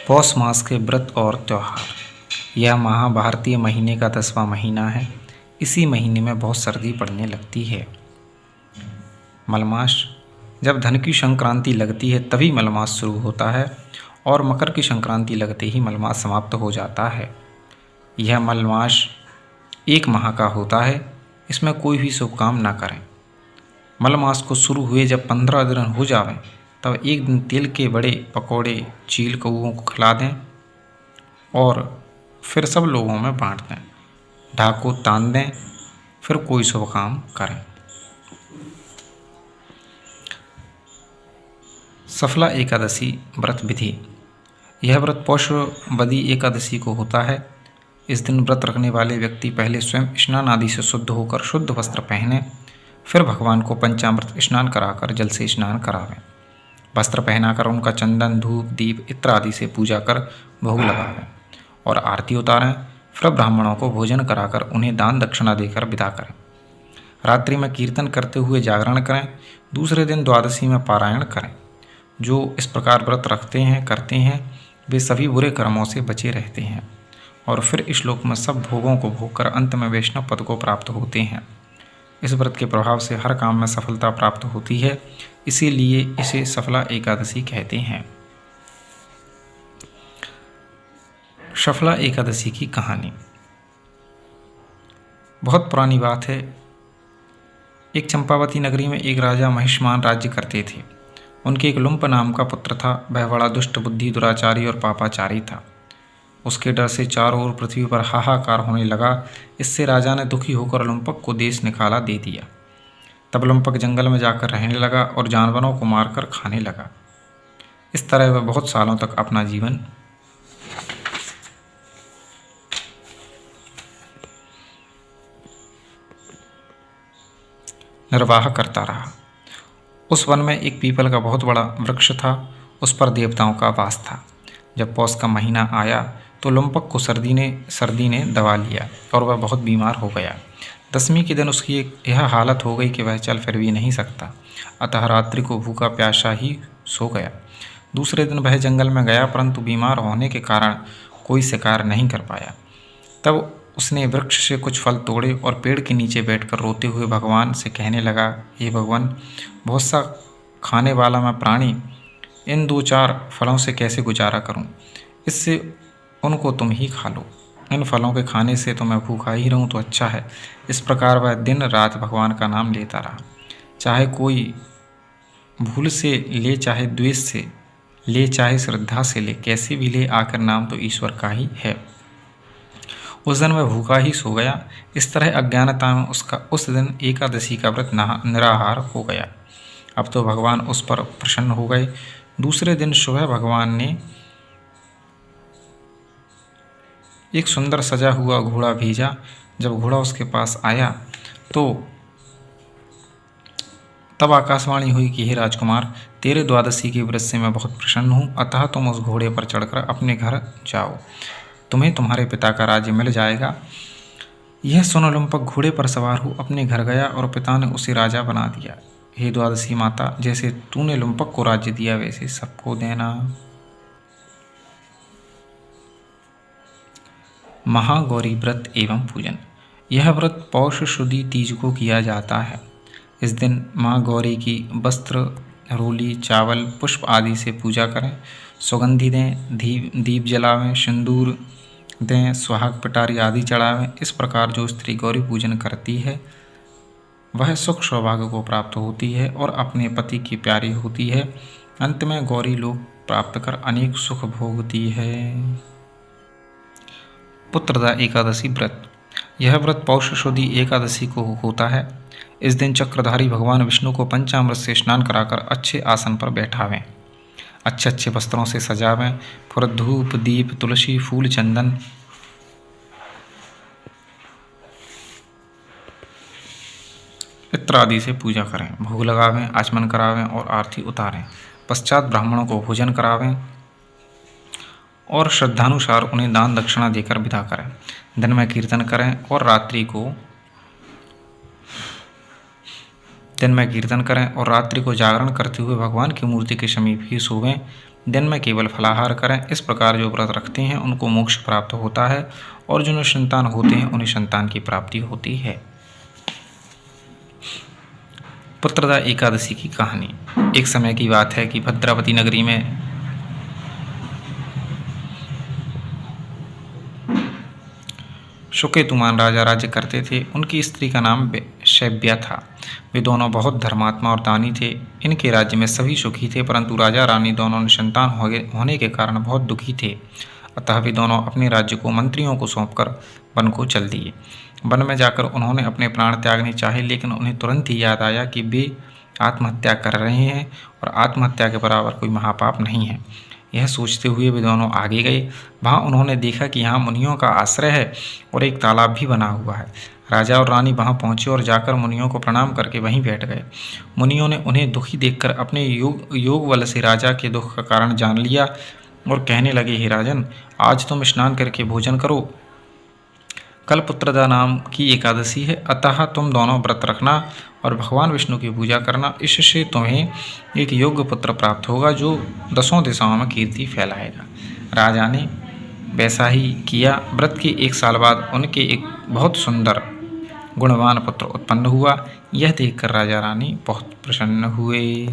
पौष मास के व्रत और त्यौहार। यह माह भारतीय महीने का 10वां महीना है। इसी महीने में बहुत सर्दी पड़ने लगती है। मलमास, जब धन की संक्रांति लगती है तभी मलमास शुरू होता है और मकर की संक्रांति लगते ही मलमास समाप्त हो जाता है। यह मलमास 1 माह का होता है। इसमें कोई भी शुभ काम ना करें। मलमास को शुरू हुए जब 15 दिन हो जावें तब एक दिन तेल के बड़े पकौड़े चील कौओं को खिला दें और फिर सब लोगों में बांट दें। ढाको तान दें, फिर कोई शुभ काम करें। सफला एकादशी व्रत विधि। यह व्रत पौष बदी एकादशी को होता है। इस दिन व्रत रखने वाले व्यक्ति पहले स्वयं स्नान आदि से शुद्ध होकर शुद्ध वस्त्र पहने, फिर भगवान को पंचामृत स्नान कराकर जल से स्नान करावें। वस्त्र पहनाकर उनका चंदन, धूप, दीप इत्र आदि से पूजा कर भोग लगावें और आरती उतारें। फिर ब्राह्मणों को भोजन कराकर उन्हें दान दक्षिणा देकर विदा करें। रात्रि में कीर्तन करते हुए जागरण करें। दूसरे दिन द्वादशी में पारायण करें। जो इस प्रकार व्रत करते हैं वे सभी बुरे कर्मों से बचे रहते हैं और फिर इस लोक में सब भोगों को भोग कर अंत में वैष्णव पद को प्राप्त होते हैं। इस व्रत के प्रभाव से हर काम में सफलता प्राप्त होती है, इसीलिए इसे सफला एकादशी कहते हैं। सफला एकादशी की कहानी बहुत पुरानी बात है। एक चंपावती नगरी में एक राजा महिष्मान राज्य करते थे। उनके एक लुम्प नाम का पुत्र था। वह बड़ा दुष्ट बुद्धि, दुराचारी और पापाचारी था। उसके डर से चारों ओर पृथ्वी पर हाहाकार होने लगा। इससे राजा ने दुखी होकर लुम्पक को देश निकाला दे दिया। तब लुम्पक जंगल में जाकर रहने लगा और जानवरों को मारकर खाने लगा। इस तरह वह बहुत सालों तक अपना जीवन निर्वाह करता रहा। उस वन में एक पीपल का बहुत बड़ा वृक्ष था। उस पर देवताओं का वास था। जब पौष का महीना आया तो लुम्पक को सर्दी ने दबा लिया और वह बहुत बीमार हो गया। 10वीं के दिन उसकी यह हालत हो गई कि वह चल फिर भी नहीं सकता। अतः रात्रि को भूखा प्यासा ही सो गया। दूसरे दिन वह जंगल में गया, परंतु बीमार होने के कारण कोई शिकार नहीं कर पाया। तब उसने वृक्ष से कुछ फल तोड़े और पेड़ के नीचे बैठकर रोते हुए भगवान से कहने लगा, हे भगवान, बहुत सा खाने वाला मैं प्राणी इन 2-4 फलों से कैसे गुजारा करूं? इससे उनको तुम ही खा लो। इन फलों के खाने से तो मैं भूखा ही रहूं तो अच्छा है। इस प्रकार वह दिन रात भगवान का नाम लेता रहा। चाहे कोई भूल से ले, चाहे द्वेष से ले, चाहे श्रद्धा से ले, कैसे भी ले, आकर नाम तो ईश्वर का ही है। उस दिन वह भूखा ही सो गया। इस तरह अज्ञानता में उसका उस दिन एकादशी का व्रत निराहार हो गया। अब तो भगवान उस पर प्रसन्न हो गए। दूसरे दिन सुबह भगवान ने एक सुंदर सजा हुआ घोड़ा भेजा। जब घोड़ा उसके पास आया तो तब आकाशवाणी हुई कि हे राजकुमार, तेरे द्वादशी के व्रत से मैं बहुत प्रसन्न हूँ, अतः तुम उस घोड़े पर चढ़कर अपने घर जाओ। तुम्हें तुम्हारे पिता का राज्य मिल जाएगा। यह सुन लुम्पक घोड़े पर सवार हो अपने घर गया और पिता ने उसे राजा बना दिया। हे द्वादशी माता, जैसे तूने लुम्पक को राज्य दिया वैसे सबको देना। महागौरी व्रत एवं पूजन। यह व्रत पौष शुद्धि तीज को किया जाता है। इस दिन माँ गौरी की वस्त्र, रोली, चावल, पुष्प आदि से पूजा करें। सुगंधि दें, दीप जलावें, सिंदूर दें, सुहाग पिटारी आदि चढ़ावें। इस प्रकार जो स्त्री गौरी पूजन करती है वह सुख सौभाग्य को प्राप्त होती है और अपने पति की प्यारी होती है। अंत में गौरी लोक प्राप्त कर अनेक सुख भोगती है। पुत्रदा एकादशी व्रत। यह व्रत पौष शुद्धि एकादशी को होता है। इस दिन चक्रधारी भगवान विष्णु को पंचामृत से स्नान कराकर अच्छे आसन पर बैठावें। अच्छे अच्छे वस्त्रों से सजावें। फिर धूप, दीप, तुलसी, फूल, चंदन इत्र आदि से पूजा करें। भोग लगावें, आचमन करावें और आरती उतारें। पश्चात ब्राह्मणों को भोजन करावें और श्रद्धानुसार उन्हें दान दक्षिणा देकर विदा करें। दिन में कीर्तन करें और रात्रि को जागरण करते हुए भगवान की मूर्ति के समीप ही सोवें। दिन में केवल फलाहार करें। इस प्रकार जो व्रत रखते हैं उनको मोक्ष प्राप्त होता है और जो निसंतान होते हैं उन्हें संतान की प्राप्ति होती है। पुत्रदा एकादशी की कहानी। एक समय की बात है कि भद्रावती नगरी में सुकेतुमान राजा राज्य करते थे। उनकी स्त्री का नाम शैब्या था। वे दोनों बहुत धर्मात्मा और दानी थे। इनके राज्य में सभी सुखी थे, परंतु राजा रानी दोनों निसंतान होने के कारण बहुत दुखी थे। अतः वे दोनों अपने राज्य को मंत्रियों को सौंपकर वन को चल दिए। वन में जाकर उन्होंने अपने प्राण त्यागने चाहे, लेकिन उन्हें तुरंत ही याद आया कि वे आत्महत्या कर रहे हैं और आत्महत्या के बराबर कोई महापाप नहीं है। यह सोचते हुए वे दोनों आगे गए। वहाँ उन्होंने देखा कि यहाँ मुनियों का आश्रय है और एक तालाब भी बना हुआ है। राजा और रानी वहाँ पहुँचे और जाकर मुनियों को प्रणाम करके वहीं बैठ गए। मुनियों ने उन्हें दुखी देखकर अपने योग बल से राजा के दुख का कारण जान लिया और कहने लगे, हे राजन, आज तुम स्नान करके भोजन करो। कल पुत्रदा नाम की एकादशी है, अतः तुम दोनों व्रत रखना और भगवान विष्णु की पूजा करना। इससे तुम्हें एक योग्य पुत्र प्राप्त होगा जो 10 दिशाओं में कीर्ति फैलाएगा। राजा ने वैसा ही किया। व्रत के 1 साल बाद उनके एक बहुत सुंदर गुणवान पुत्र उत्पन्न हुआ। यह देखकर राजा रानी बहुत प्रसन्न हुए।